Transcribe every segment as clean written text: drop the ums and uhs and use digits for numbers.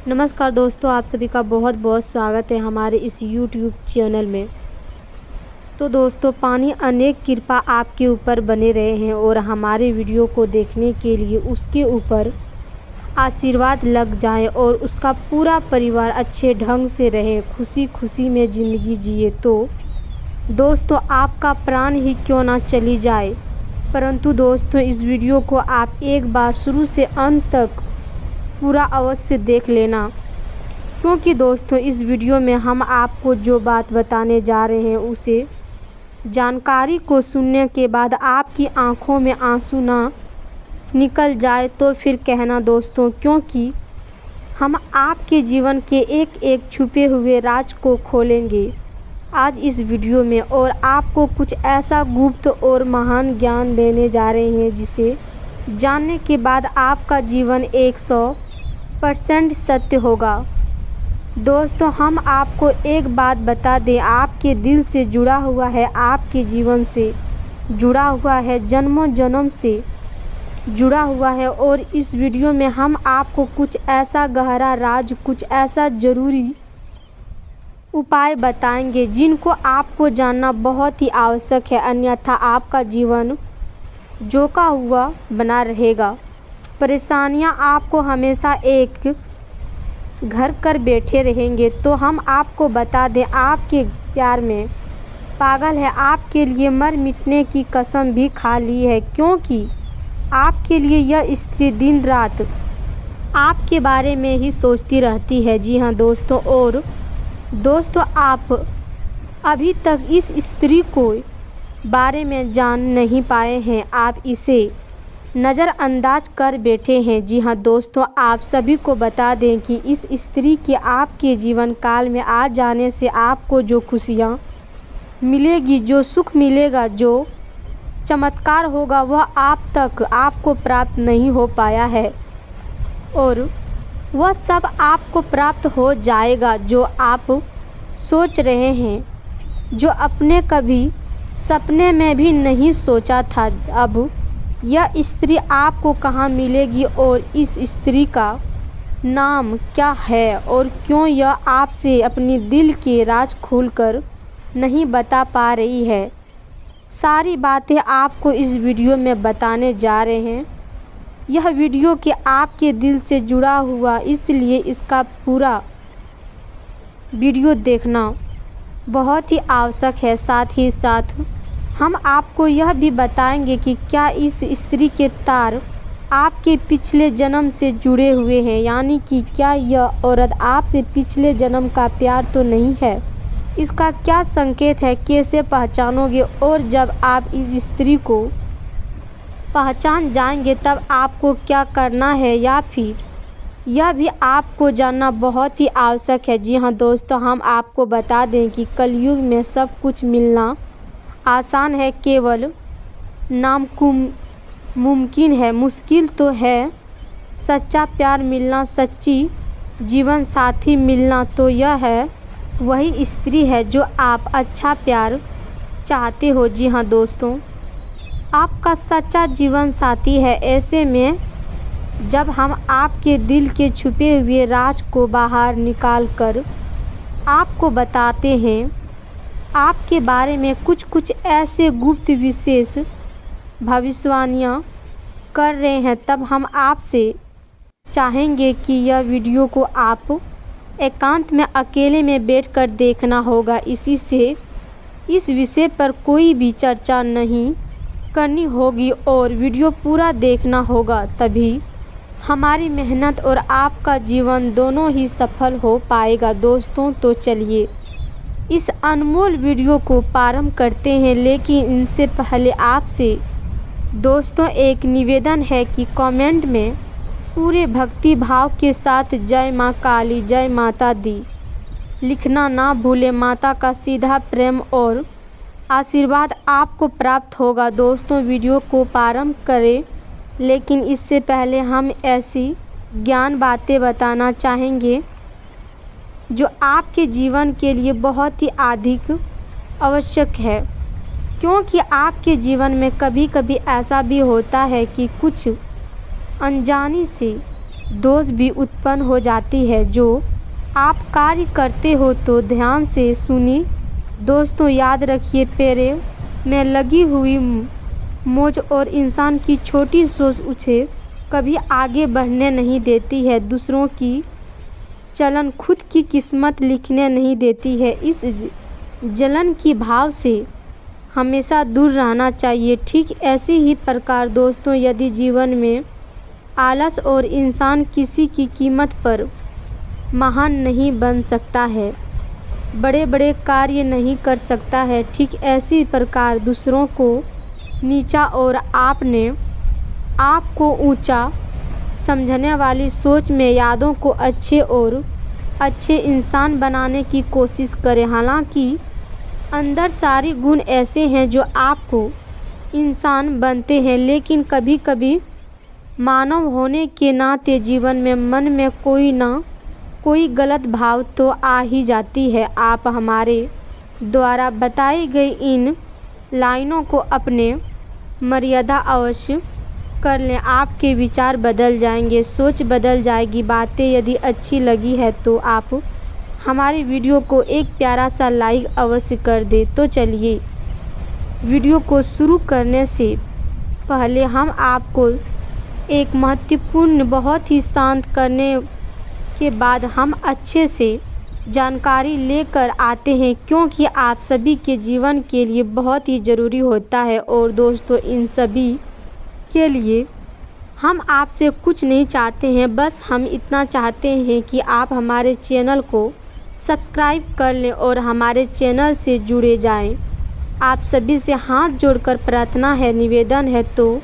नमस्कार दोस्तों, आप सभी का बहुत बहुत स्वागत है हमारे इस YouTube चैनल में। तो दोस्तों, पानी अनेक कृपा आपके ऊपर बने रहे हैं और हमारे वीडियो को देखने के लिए उसके ऊपर आशीर्वाद लग जाए और उसका पूरा परिवार अच्छे ढंग से रहे, खुशी खुशी में ज़िंदगी जिए। तो दोस्तों, आपका प्राण ही क्यों ना चली जाए, परंतु दोस्तों इस वीडियो को आप एक बार शुरू से अंत तक पूरा अवश्य देख लेना, क्योंकि दोस्तों इस वीडियो में हम आपको जो बात बताने जा रहे हैं उसे जानकारी को सुनने के बाद आपकी आंखों में आंसू ना निकल जाए तो फिर कहना दोस्तों, क्योंकि हम आपके जीवन के एक एक छुपे हुए राज को खोलेंगे आज इस वीडियो में और आपको कुछ ऐसा गुप्त और महान ज्ञान देने जा रहे हैं जिसे जानने के बाद आपका जीवन 100% सत्य होगा। दोस्तों, हम आपको एक बात बता दें, आपके दिल से जुड़ा हुआ है, आपके जीवन से जुड़ा हुआ है, जन्मों जन्म से जुड़ा हुआ है। और इस वीडियो में हम आपको कुछ ऐसा गहरा राज, कुछ ऐसा ज़रूरी उपाय बताएंगे जिनको आपको जानना बहुत ही आवश्यक है, अन्यथा आपका जीवन जोका हुआ बना रहेगा। परेशानियां आपको हमेशा एक घर कर बैठे रहेंगे। तो हम आपको बता दें, आपके प्यार में पागल है, आपके लिए मर मिटने की कसम भी खा ली है, क्योंकि आपके लिए यह स्त्री दिन रात आपके बारे में ही सोचती रहती है। जी हाँ दोस्तों, और दोस्तों आप अभी तक इस स्त्री को बारे में जान नहीं पाए हैं, आप इसे नज़रअंदाज कर बैठे हैं। जी हाँ दोस्तों, आप सभी को बता दें कि इस स्त्री के आपके जीवन काल में आ जाने से आपको जो खुशियाँ मिलेगी, जो सुख मिलेगा, जो चमत्कार होगा, वह आप तक आपको प्राप्त नहीं हो पाया है और वह सब आपको प्राप्त हो जाएगा जो आप सोच रहे हैं, जो अपने कभी सपने में भी नहीं सोचा था। अब यह स्त्री आपको कहाँ मिलेगी और इस स्त्री का नाम क्या है और क्यों यह आपसे अपनी दिल के राज खोलकर नहीं बता पा रही है, सारी बातें आपको इस वीडियो में बताने जा रहे हैं। यह वीडियो के आपके दिल से जुड़ा हुआ, इसलिए इसका पूरा वीडियो देखना बहुत ही आवश्यक है। साथ ही साथ हम आपको यह भी बताएंगे कि क्या इस स्त्री के तार आपके पिछले जन्म से जुड़े हुए हैं, यानी कि क्या यह औरत आपसे पिछले जन्म का प्यार तो नहीं है, इसका क्या संकेत है, कैसे पहचानोगे, और जब आप इस स्त्री को पहचान जाएंगे तब आपको क्या करना है, या फिर यह भी आपको जानना बहुत ही आवश्यक है। जी हाँ दोस्तों, हम आपको बता दें कि कलयुग में सब कुछ मिलना आसान है, केवल नाम मुमकिन है, मुश्किल तो है सच्चा प्यार मिलना, सच्ची जीवन साथी मिलना। तो यह है वही स्त्री है जो आप अच्छा प्यार चाहते हो। जी हाँ दोस्तों, आपका सच्चा जीवन साथी है। ऐसे में जब हम आपके दिल के छुपे हुए राज को बाहर निकाल कर आपको बताते हैं, आपके बारे में कुछ ऐसे गुप्त विशेष भविष्यवाणियाँ कर रहे हैं, तब हम आपसे चाहेंगे कि यह वीडियो को आप एकांत में अकेले में बैठकर देखना होगा। इसी से इस विषय पर कोई भी चर्चा नहीं करनी होगी और वीडियो पूरा देखना होगा, तभी हमारी मेहनत और आपका जीवन दोनों ही सफल हो पाएगा। दोस्तों तो चलिए इस अनमोल वीडियो को प्रारंभ करते हैं, लेकिन इनसे पहले आपसे दोस्तों एक निवेदन है कि कमेंट में पूरे भक्ति भाव के साथ जय माँ काली, जय माता दी लिखना ना भूलें। माता का सीधा प्रेम और आशीर्वाद आपको प्राप्त होगा। दोस्तों वीडियो को प्रारंभ करें, लेकिन इससे पहले हम ऐसी ज्ञान बातें बताना चाहेंगे जो आपके जीवन के लिए बहुत ही अधिक आवश्यक है, क्योंकि आपके जीवन में कभी कभी ऐसा भी होता है कि कुछ अनजानी से दोष भी उत्पन्न हो जाती है। जो आप कार्य करते हो तो ध्यान से सुनिए दोस्तों, याद रखिए पैरों में लगी हुई मोच और इंसान की छोटी सोच उसे कभी आगे बढ़ने नहीं देती है। दूसरों की चलन खुद की किस्मत लिखने नहीं देती है। इस जलन की भाव से हमेशा दूर रहना चाहिए। ठीक ऐसे ही प्रकार दोस्तों, यदि जीवन में आलस और इंसान किसी की कीमत पर महान नहीं बन सकता है, बड़े बड़े कार्य नहीं कर सकता है, ठीक ऐसी प्रकार दूसरों को नीचा और आपने आपको ऊंचा समझने वाली सोच में यादों को अच्छे और अच्छे इंसान बनाने की कोशिश करें। हालांकि अंदर सारे गुण ऐसे हैं जो आपको इंसान बनते हैं, लेकिन कभी कभी मानव होने के नाते जीवन में मन में कोई ना कोई गलत भाव तो आ ही जाती है। आप हमारे द्वारा बताई गई इन लाइनों को अपने मर्यादा अवश्य कर लें, आपके विचार बदल जाएंगे, सोच बदल जाएगी। बातें यदि अच्छी लगी है तो आप हमारी वीडियो को एक प्यारा सा लाइक अवश्य कर दें। तो चलिए वीडियो को शुरू करने से पहले हम आपको एक महत्वपूर्ण, बहुत ही शांत करने के बाद हम अच्छे से जानकारी लेकर आते हैं, क्योंकि आप सभी के जीवन के लिए बहुत ही ज़रूरी होता है। और दोस्तों, इन सभी के लिए हम आपसे कुछ नहीं चाहते हैं, बस हम इतना चाहते हैं कि आप हमारे चैनल को सब्सक्राइब कर लें और हमारे चैनल से जुड़े जाएं। आप सभी से हाथ जोड़कर प्रार्थना है, निवेदन है, तो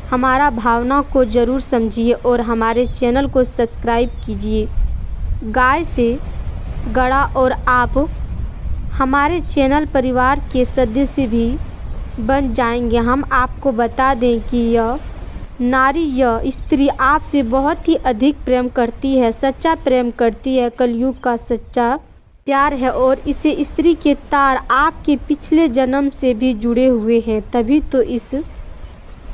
हमारा भावना को ज़रूर समझिए और हमारे चैनल को सब्सक्राइब कीजिए। गाय से गड़ा और आप हमारे चैनल परिवार के सदस्य भी बन जाएंगे। हम आपको बता दें कि यह नारी, यह स्त्री आपसे बहुत ही अधिक प्रेम करती है, सच्चा प्रेम करती है, कलयुग का सच्चा प्यार है। और इसे स्त्री के तार आपके पिछले जन्म से भी जुड़े हुए हैं, तभी तो इस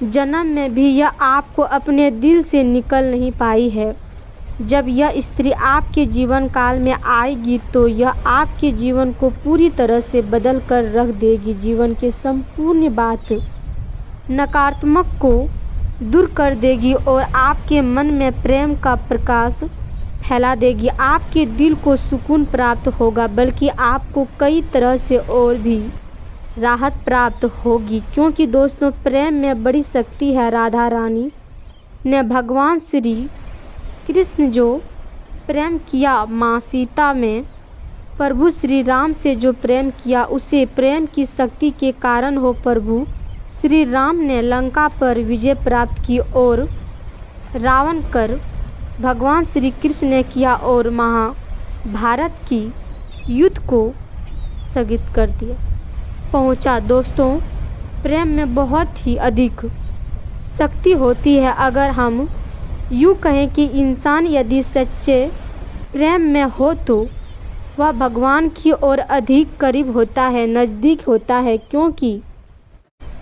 जन्म में भी यह आपको अपने दिल से निकल नहीं पाई है। जब यह स्त्री आपके जीवन काल में आएगी तो यह आपके जीवन को पूरी तरह से बदल कर रख देगी। जीवन के संपूर्ण बात नकारात्मक को दूर कर देगी और आपके मन में प्रेम का प्रकाश फैला देगी। आपके दिल को सुकून प्राप्त होगा, बल्कि आपको कई तरह से और भी राहत प्राप्त होगी, क्योंकि दोस्तों प्रेम में बड़ी शक्ति है। राधा रानी ने भगवान श्री कृष्ण जो प्रेम किया, माँ सीता में प्रभु श्री राम से जो प्रेम किया, उसे प्रेम की शक्ति के कारण हो प्रभु श्री राम ने लंका पर विजय प्राप्त की और रावण कर भगवान श्री कृष्ण ने किया और महाभारत की युद्ध को स्थगित कर दिया पहुँचा। दोस्तों, प्रेम में बहुत ही अधिक शक्ति होती है। अगर हम यूँ कहें कि इंसान यदि सच्चे प्रेम में हो तो वह भगवान की ओर अधिक करीब होता है, नज़दीक होता है, क्योंकि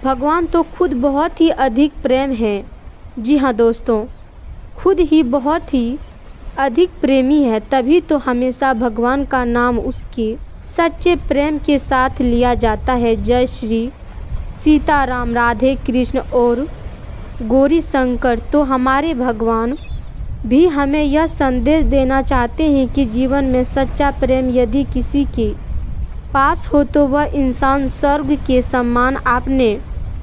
भगवान तो खुद बहुत ही अधिक प्रेम है। जी हाँ दोस्तों, खुद ही बहुत ही अधिक प्रेमी है, तभी तो हमेशा भगवान का नाम उसके सच्चे प्रेम के साथ लिया जाता है। जय श्री सीताराम, राधे कृष्ण और गौरी शंकर। तो हमारे भगवान भी हमें यह संदेश देना चाहते हैं कि जीवन में सच्चा प्रेम यदि किसी के पास हो तो वह इंसान स्वर्ग के समान अपने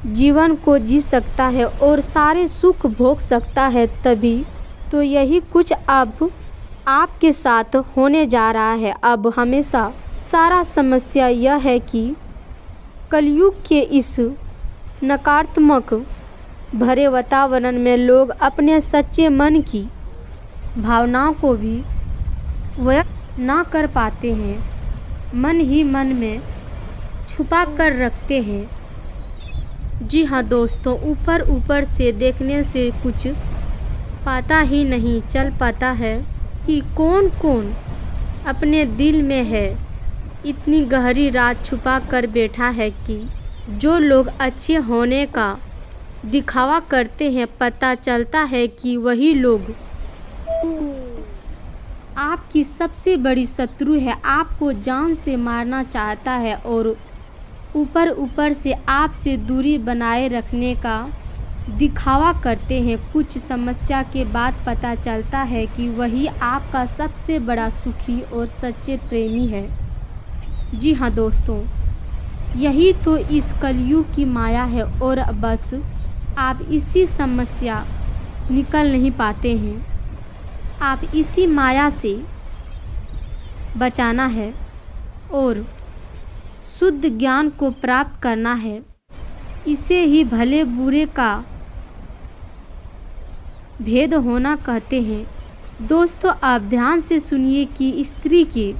जीवन को जी सकता है और सारे सुख भोग सकता है। तभी तो यही कुछ अब आपके साथ होने जा रहा है। अब हमेशा सारा समस्या यह है कि कलयुग के इस नकारात्मक भरे वातावरण में लोग अपने सच्चे मन की भावनाओं को भी व्यक्त ना कर पाते हैं, मन ही मन में छुपा कर रखते हैं। जी हाँ दोस्तों, ऊपर ऊपर से देखने से कुछ पता ही नहीं चल पाता है कि कौन कौन अपने दिल में है। इतनी गहरी रात छुपा कर बैठा है कि जो लोग अच्छे होने का दिखावा करते हैं, पता चलता है कि वही लोग आपकी सबसे बड़ी शत्रु है, आपको जान से मारना चाहता है और ऊपर से आपसे दूरी बनाए रखने का दिखावा करते हैं। कुछ समस्या के बाद पता चलता है कि वही आपका सबसे बड़ा सुखी और सच्चे प्रेमी है। जी हाँ दोस्तों, यही तो इस कलयुग की माया है और बस आप इसी समस्या निकल नहीं पाते हैं। आप इसी माया से बचाना है और शुद्ध ज्ञान को प्राप्त करना है। इसे ही भले बुरे का भेद होना कहते हैं। दोस्तों, आप ध्यान से सुनिए कि स्त्री के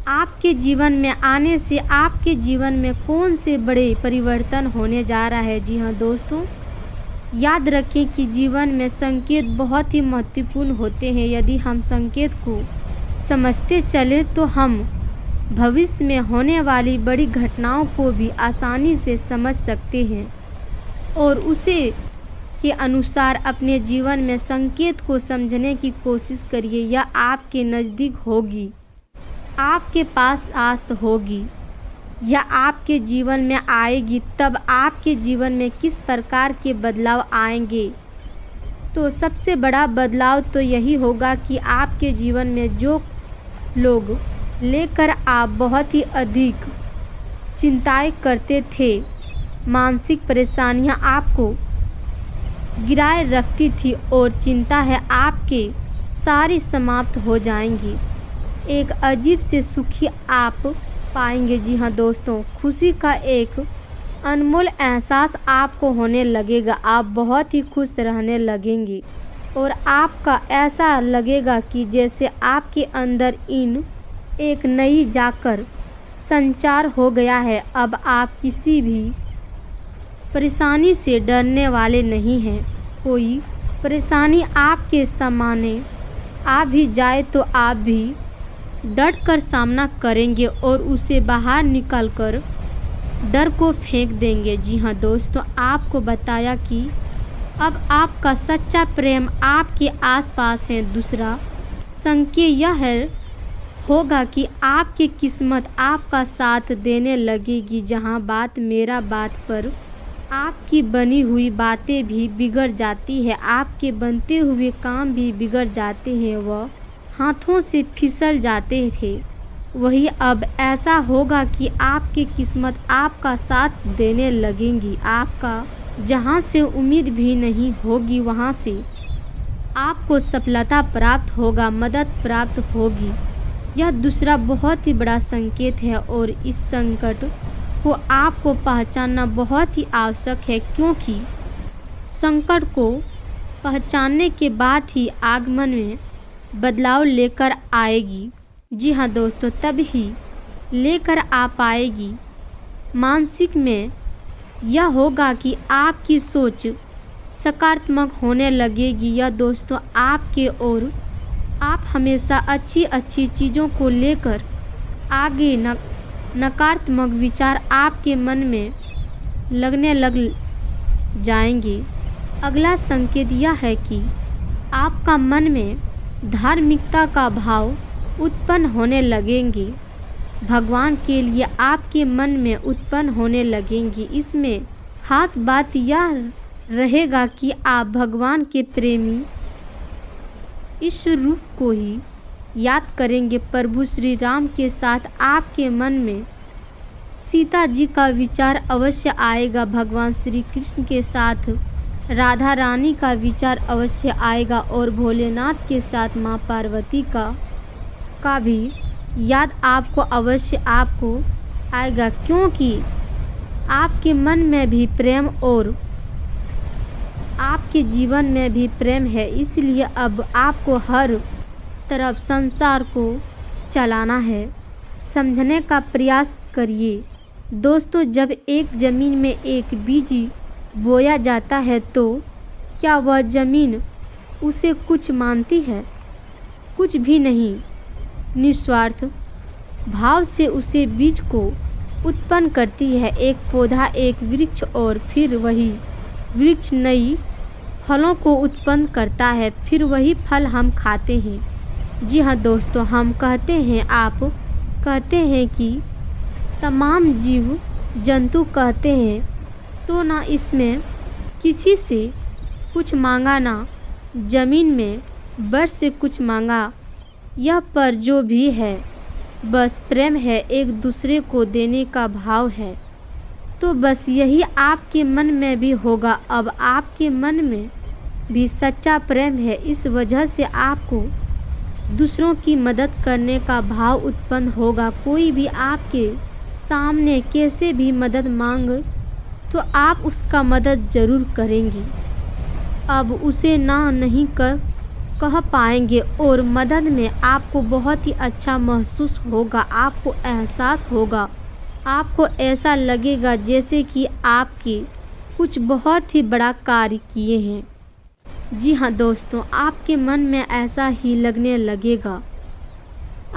आपके जीवन में आने से आपके जीवन में कौन से बड़े परिवर्तन होने जा रहा है। जी हाँ दोस्तों, याद रखें कि जीवन में संकेत बहुत ही महत्वपूर्ण होते हैं। यदि हम संकेत को समझते चले तो हम भविष्य में होने वाली बड़ी घटनाओं को भी आसानी से समझ सकते हैं और उसे के अनुसार अपने जीवन में संकेत को समझने की कोशिश करिए। यह आपके नज़दीक होगी, आपके पास आस होगी या आपके जीवन में आएगी। तब आपके जीवन में किस प्रकार के बदलाव आएंगे? तो सबसे बड़ा बदलाव तो यही होगा कि आपके जीवन में जो लोग लेकर आप बहुत ही अधिक चिंताएं करते थे, मानसिक परेशानियां आपको गिराए रखती थी और चिंता है आपके सारी समाप्त हो जाएंगी। एक अजीब से सुखी आप पाएंगे। जी हाँ दोस्तों, खुशी का एक अनमोल एहसास आपको होने लगेगा। आप बहुत ही खुश रहने लगेंगे और आपका ऐसा लगेगा कि जैसे आपके अंदर इन एक नई जाकर संचार हो गया है। अब आप किसी भी परेशानी से डरने वाले नहीं हैं। कोई परेशानी आपके सामने आ भी जाए तो आप भी डट कर सामना करेंगे और उसे बाहर निकालकर डर को फेंक देंगे। जी हाँ दोस्तों, आपको बताया कि अब आपका सच्चा प्रेम आपके आसपास है। दूसरा संकेत यह होगा कि आपकी किस्मत आपका साथ देने लगेगी। जहाँ बात मेरा बात पर आपकी बनी हुई बातें भी बिगड़ जाती है, आपके बनते हुए काम भी बिगड़ जाते हैं, वह हाथों से फिसल जाते थे, वही अब ऐसा होगा कि आपकी किस्मत आपका साथ देने लगेंगी। आपका जहां से उम्मीद भी नहीं होगी वहां से आपको सफलता प्राप्त होगा, मदद प्राप्त होगी। यह दूसरा बहुत ही बड़ा संकेत है और इस संकट को आपको पहचानना बहुत ही आवश्यक है, क्योंकि संकट को पहचानने के बाद ही आगमन में बदलाव लेकर आएगी। जी हाँ दोस्तों, तभी लेकर आ पाएगी। मानसिक में यह होगा कि आपकी सोच सकारात्मक होने लगेगी। यह दोस्तों आपके और आप हमेशा अच्छी अच्छी चीज़ों को लेकर आगे नकारात्मक विचार आपके मन में लगने लग जाएंगे। अगला संकेत यह है कि आपका मन में धार्मिकता का भाव उत्पन्न होने लगेंगे, भगवान के लिए आपके मन में उत्पन्न होने लगेंगी। इसमें खास बात यह रहेगा कि आप भगवान के प्रेमी ईश्वर रूप को ही याद करेंगे। प्रभु श्री राम के साथ आपके मन में सीता जी का विचार अवश्य आएगा। भगवान श्री कृष्ण के साथ राधा रानी का विचार अवश्य आएगा और भोलेनाथ के साथ माँ पार्वती का भी याद आपको अवश्य आएगा, क्योंकि आपके मन में भी प्रेम और आपके जीवन में भी प्रेम है। इसलिए अब आपको हर तरफ संसार को चलाना है। समझने का प्रयास करिए दोस्तों, जब एक ज़मीन में एक बीज बोया जाता है तो क्या वह ज़मीन उसे कुछ मानती है? कुछ भी नहीं। निस्वार्थ भाव से उसे बीज को उत्पन्न करती है। एक पौधा, एक वृक्ष और फिर वही वृक्ष नई फलों को उत्पन्न करता है, फिर वही फल हम खाते हैं। जी हाँ दोस्तों, हम कहते हैं, आप कहते हैं कि तमाम जीव जंतु कहते हैं, तो ना इसमें किसी से कुछ मांगा, ना ज़मीन में बर से कुछ मांगा। यह पर जो भी है बस प्रेम है, एक दूसरे को देने का भाव है। तो बस यही आपके मन में भी होगा। अब आपके मन में भी सच्चा प्रेम है, इस वजह से आपको दूसरों की मदद करने का भाव उत्पन्न होगा। कोई भी आपके सामने कैसे भी मदद मांग तो आप उसका मदद ज़रूर करेंगी। अब उसे ना नहीं कह पाएंगे और मदद में आपको बहुत ही अच्छा महसूस होगा। आपको एहसास होगा, आपको ऐसा लगेगा जैसे कि आपके कुछ बहुत ही बड़ा कार्य किए हैं। जी हाँ दोस्तों, आपके मन में ऐसा ही लगने लगेगा,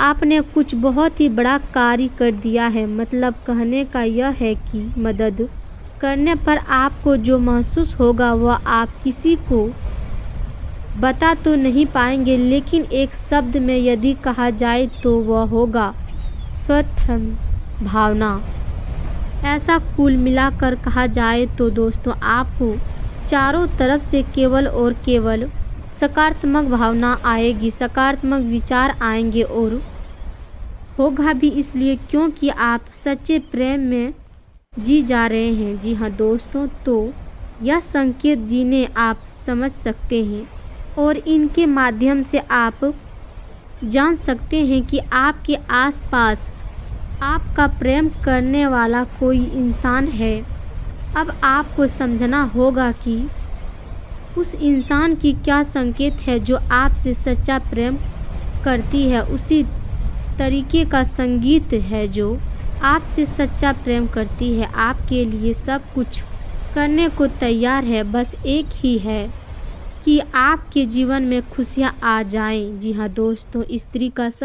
आपने कुछ बहुत ही बड़ा कार्य कर दिया है। मतलब कहने का यह है कि मदद करने पर आपको जो महसूस होगा वह आप किसी को बता तो नहीं पाएंगे, लेकिन एक शब्द में यदि कहा जाए तो वह होगा स्वतंत्र भावना। ऐसा कुल मिलाकर कहा जाए तो दोस्तों, आपको चारों तरफ से केवल और केवल सकारात्मक भावना आएगी, सकारात्मक विचार आएंगे और होगा भी इसलिए क्योंकि आप सच्चे प्रेम में जी जा रहे हैं। जी हाँ दोस्तों, तो यह संकेत जिन्हें आप समझ सकते हैं और इनके माध्यम से आप जान सकते हैं कि आपके आसपास आपका प्रेम करने वाला कोई इंसान है। अब आपको समझना होगा कि उस इंसान की क्या संकेत है जो आपसे सच्चा प्रेम करती है, उसी तरीके का संगीत है जो आपसे सच्चा प्रेम करती है। आपके लिए सब कुछ करने को तैयार है, बस एक ही है कि आपके जीवन में खुशियाँ आ जाएं। जी हाँ दोस्तों, स्त्री का सब